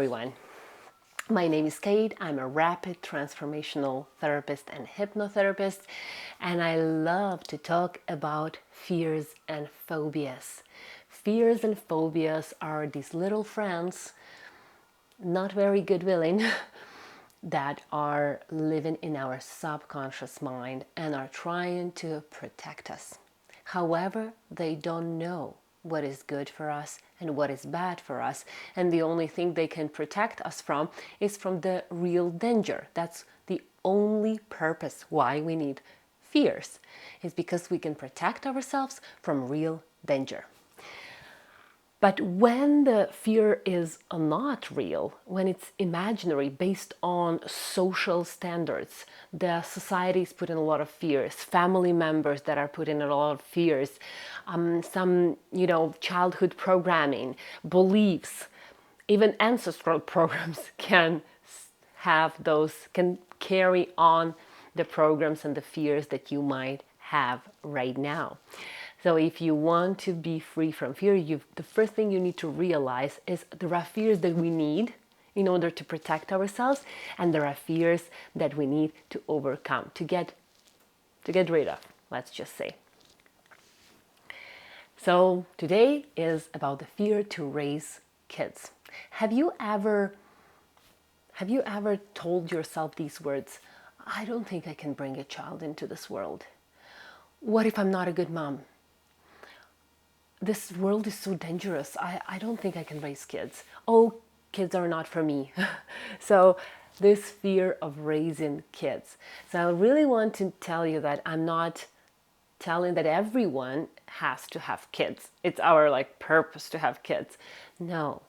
everyone. My name is Kate. I'm a rapid transformational therapist and hypnotherapist, and I love to talk about fears and phobias. Fears and phobias are these little friends, not very good willing, that are living in our subconscious mind and are trying to protect us. However, they don't know what is good for us and what is bad for us. And the only thing they can protect us from is from the real danger. That's the only purpose why we need fears, is because we can protect ourselves from real danger. But when the fear is not real, when it's imaginary, based on social standards, the society is putting a lot of fears, family members that are putting a lot of fears, some, childhood programming, beliefs, even ancestral programs can carry on the programs and the fears that you might have right now. So if you want to be free from fear, the first thing you need to realize is there are fears that we need in order to protect ourselves, and there are fears that we need to overcome, to get rid of, let's just say. So today is about the fear to raise kids. Have you ever told yourself these words? I don't think I can bring a child into this world. What if I'm not a good mom? This world is so dangerous. I don't think I can raise kids. Oh, kids are not for me. So this fear of raising kids. So I really want to tell you that I'm not telling that everyone has to have kids. It's our purpose to have kids. No,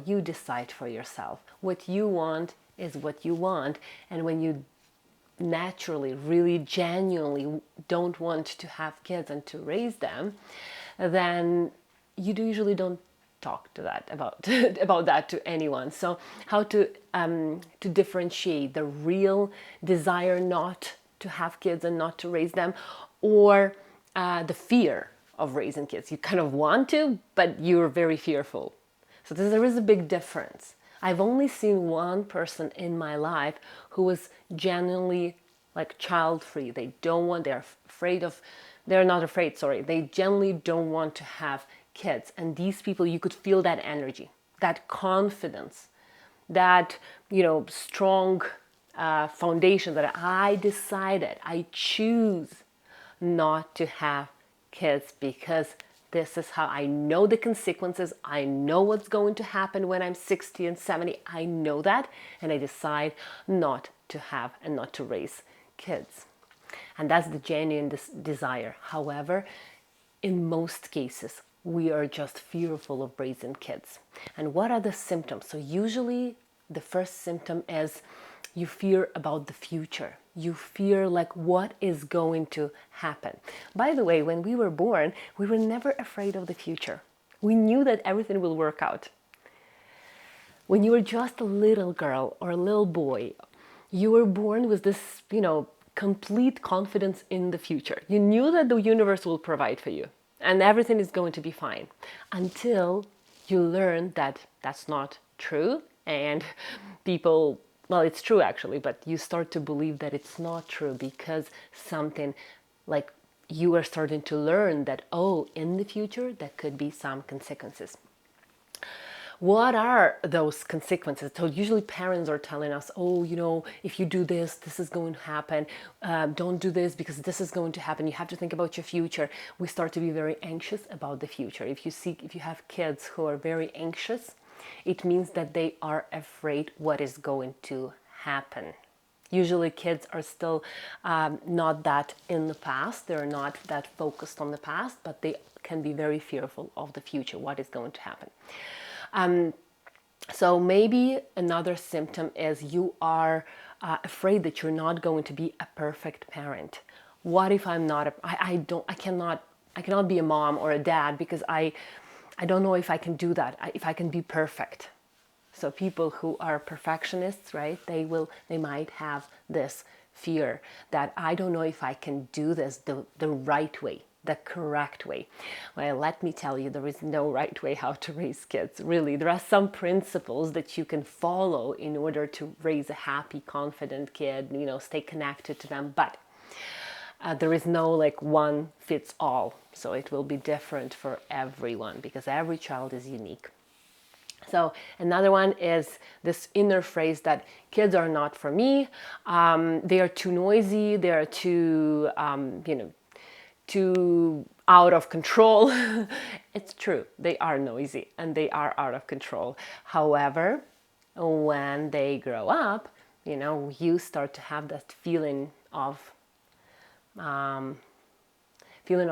you decide for yourself. What you want is what you want. And when you naturally, really genuinely don't want to have kids and to raise them, then you usually don't talk about that to anyone. So how to differentiate the real desire not to have kids and not to raise them, or the fear of raising kids. You kind of want to, but you're very fearful. So there is a big difference. I've only seen one person in my life who was genuinely child-free. They're not afraid, they genuinely don't want to have kids. And these people, you could feel that energy, that confidence, that, strong foundation that I choose not to have kids because this is how I know the consequences. I know what's going to happen when I'm 60 and 70. I know that, and I decide not to have and not to raise kids. And that's the genuine desire. However, in most cases, we are just fearful of raising kids. And what are the symptoms? So usually the first symptom is you fear about the future. You fear what is going to happen. By the way, when we were born, we were never afraid of the future. We knew that everything will work out. When you were just a little girl or a little boy, you were born with this, complete confidence in the future. You knew that the universe will provide for you and everything is going to be fine, until you learn that that's not true. And people, well, it's true actually, but you start to believe that it's not true because something you are starting to learn that, in the future, there could be some consequences. What are those consequences? So usually parents are telling us, if you do this, this is going to happen. Don't do this because this is going to happen. You have to think about your future. We start to be very anxious about the future. If you have kids who are very anxious, it means that they are afraid what is going to happen. Usually kids are still not that in the past. They're not that focused on the past, but they can be very fearful of the future, what is going to happen. So maybe another symptom is you are afraid that you're not going to be a perfect parent. What if I'm not I cannot be a mom or a dad because I don't know if I can do that, if I can be perfect. So people who are perfectionists, right? They might have this fear that I don't know if I can do this the right way. the correct way. Well, let me tell you, there is no right way how to raise kids. Really, there are some principles that you can follow in order to raise a happy, confident kid, stay connected to them. But there is no like one fits all. So it will be different for everyone because every child is unique. So another one is this inner phrase that kids are not for me. They are too noisy. They are too, too out of control. It's true. They are noisy and they are out of control. However, when they grow up, you start to have that feeling of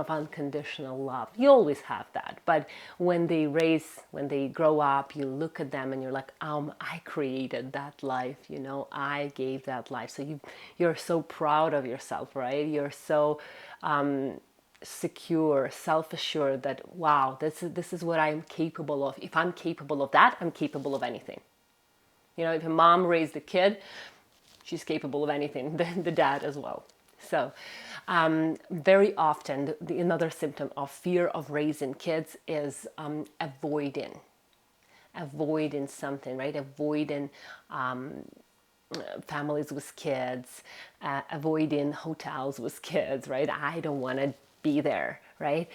unconditional love. You always have that, but when they grow up, you look at them and you're like, I created that life, I gave that life. So you're so proud of yourself, right? You're so secure, self-assured that, wow, this is what I'm capable of. If I'm capable of that, I'm capable of anything. If a mom raised a kid, she's capable of anything, the dad as well. So very often, another symptom of fear of raising kids is avoiding something, right? Avoiding families with kids, avoiding hotels with kids, right? I don't want to be there, right?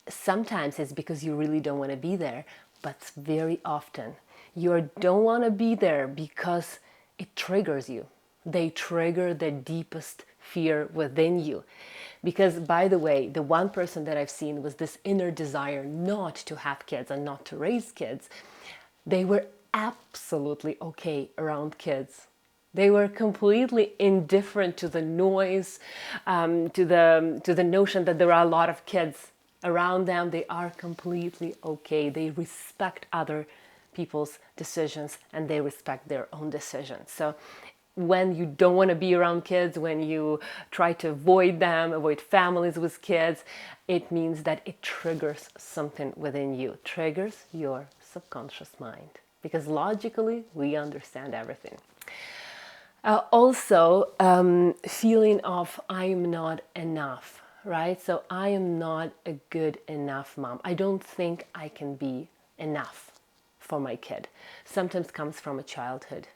Sometimes it's because you really don't want to be there, but very often you don't want to be there because it triggers you. They trigger the deepest fear within you. Because, by the way, the one person that I've seen with this inner desire not to have kids and not to raise kids, they were absolutely okay around kids. They were completely indifferent to the noise, to the notion that there are a lot of kids around them. They are completely okay. They respect other people's decisions and they respect their own decisions. So when you don't want to be around kids, when you try to avoid them, avoid families with kids, it means that it triggers something within you, triggers your subconscious mind. Because logically, we understand everything. Also, feeling of I'm not enough, right? So I am not a good enough mom. I don't think I can be enough for my kid. Sometimes comes from a childhood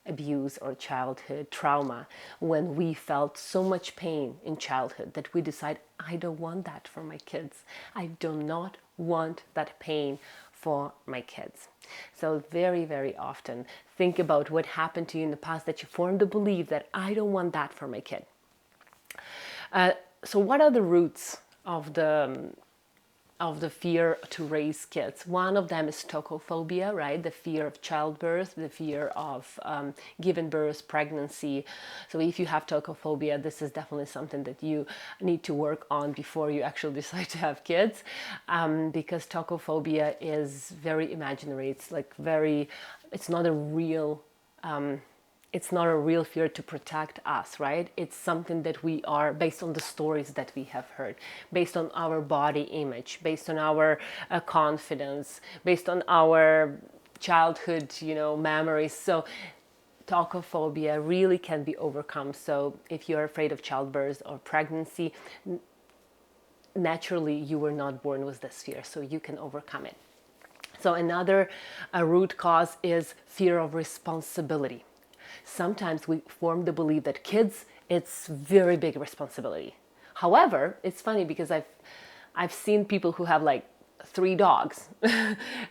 abuse or childhood trauma, when we felt so much pain in childhood that we decide, I don't want that for my kids. I do not want that pain for my kids. So very, very often think about what happened to you in the past that you formed the belief that I don't want that for my kid. So what are the roots of the fear to raise kids? One of them is tocophobia, right? The fear of childbirth, the fear of giving birth, pregnancy. So if you have tocophobia, this is definitely something that you need to work on before you actually decide to have kids, because tocophobia is very imaginary. It's not a real fear to protect us, right? It's something that we are based on the stories that we have heard, based on our body image, based on our confidence, based on our childhood, memories. So tocophobia really can be overcome. So if you're afraid of childbirth or pregnancy, naturally you were not born with this fear, so you can overcome it. So another root cause is fear of responsibility. Sometimes we form the belief that kids, it's very big responsibility. However, it's funny because I've seen people who have like 3 dogs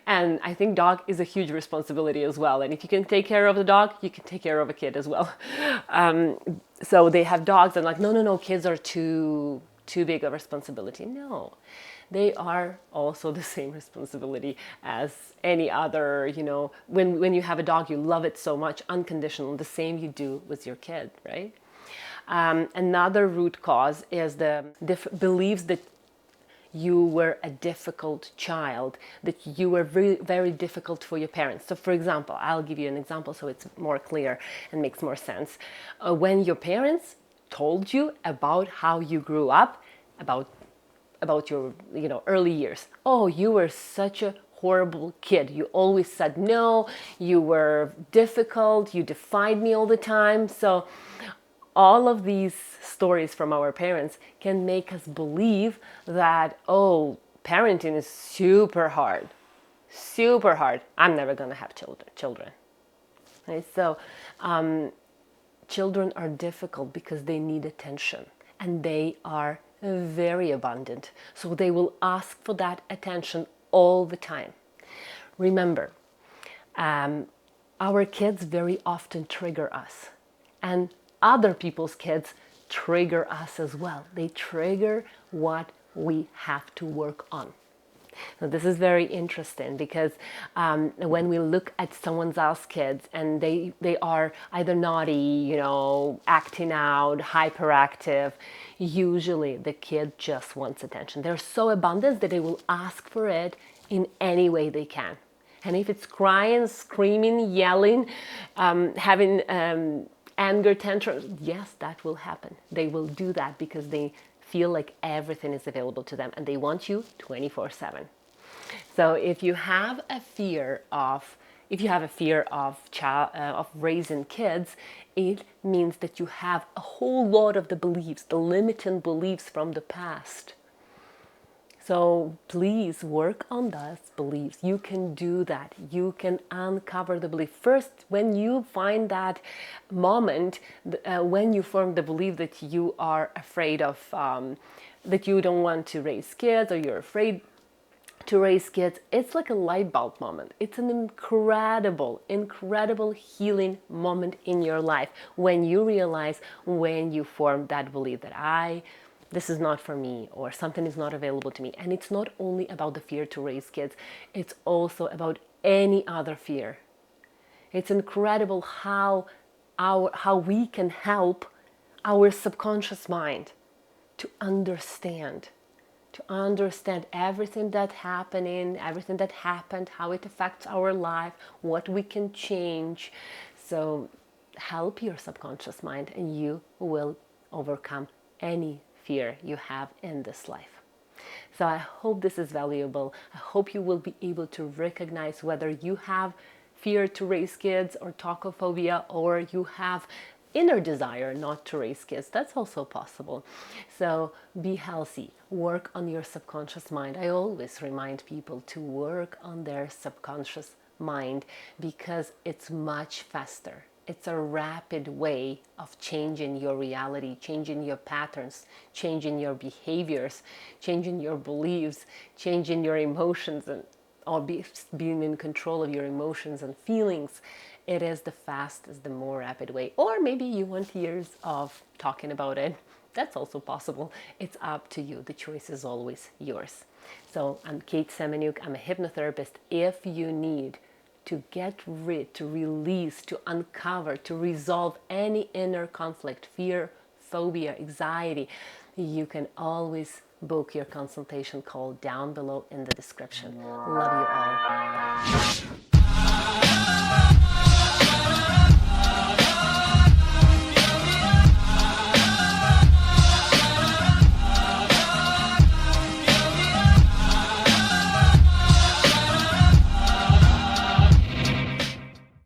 and I think dog is a huge responsibility as well. And if you can take care of the dog, you can take care of a kid as well. So they have dogs and like, no, kids are too big a responsibility. No. They are also the same responsibility as any other, when you have a dog, you love it so much, unconditional, the same you do with your kid, right? Another root cause is the beliefs that you were a difficult child, that you were very, very difficult for your parents. So for example, I'll give you an example so it's more clear and makes more sense. When your parents told you about how you grew up, about your early years. Oh, you were such a horrible kid. You always said no, you were difficult, you defied me all the time. So all of these stories from our parents can make us believe that, oh, parenting is super hard. Super hard. I'm never going to have children. Right? So children are difficult because they need attention, and they are very abundant. So they will ask for that attention all the time. Remember, our kids very often trigger us, and other people's kids trigger us as well. They trigger what we have to work on. So this is very interesting because when we look at someone else's kids and they are either naughty, acting out, hyperactive, usually the kid just wants attention. They're so abundant that they will ask for it in any way they can. And if it's crying, screaming, yelling, having anger tantrums, yes, that will happen. They will do that because they feel like everything is available to them and they want you 24/7. So if you have a fear of raising kids, it means that you have a whole lot of the beliefs, the limiting beliefs from the past. So please work on those beliefs. You can do that. You can uncover the belief. First, when you find that moment, when you form the belief that you are afraid of, that you don't want to raise kids, or you're afraid to raise kids, it's like a light bulb moment. It's an incredible healing moment in your life when you realize, when you form that belief that this is not for me, or something is not available to me. And it's not only about the fear to raise kids, it's also about any other fear. It's incredible how we can help our subconscious mind to understand everything that's happening, everything that happened, how it affects our life, what we can change. So help your subconscious mind and you will overcome any fear you have in this life. So I hope this is valuable. I hope you will be able to recognize whether you have fear to raise kids or tocophobia, or you have inner desire not to raise kids. That's also possible. So be healthy. Work on your subconscious mind. I always remind people to work on their subconscious mind because it's much faster. It's a rapid way of changing your reality, changing your patterns, changing your behaviors, changing your beliefs, changing your emotions, or being in control of your emotions and feelings. It is the fastest, the more rapid way. Or maybe you want years of talking about it. That's also possible. It's up to you. The choice is always yours. So I'm Kate Semeniuk. I'm a hypnotherapist. If you need to get rid, to release, to uncover, to resolve any inner conflict, fear, phobia, anxiety, you can always book your consultation call down below in the description. Love you all.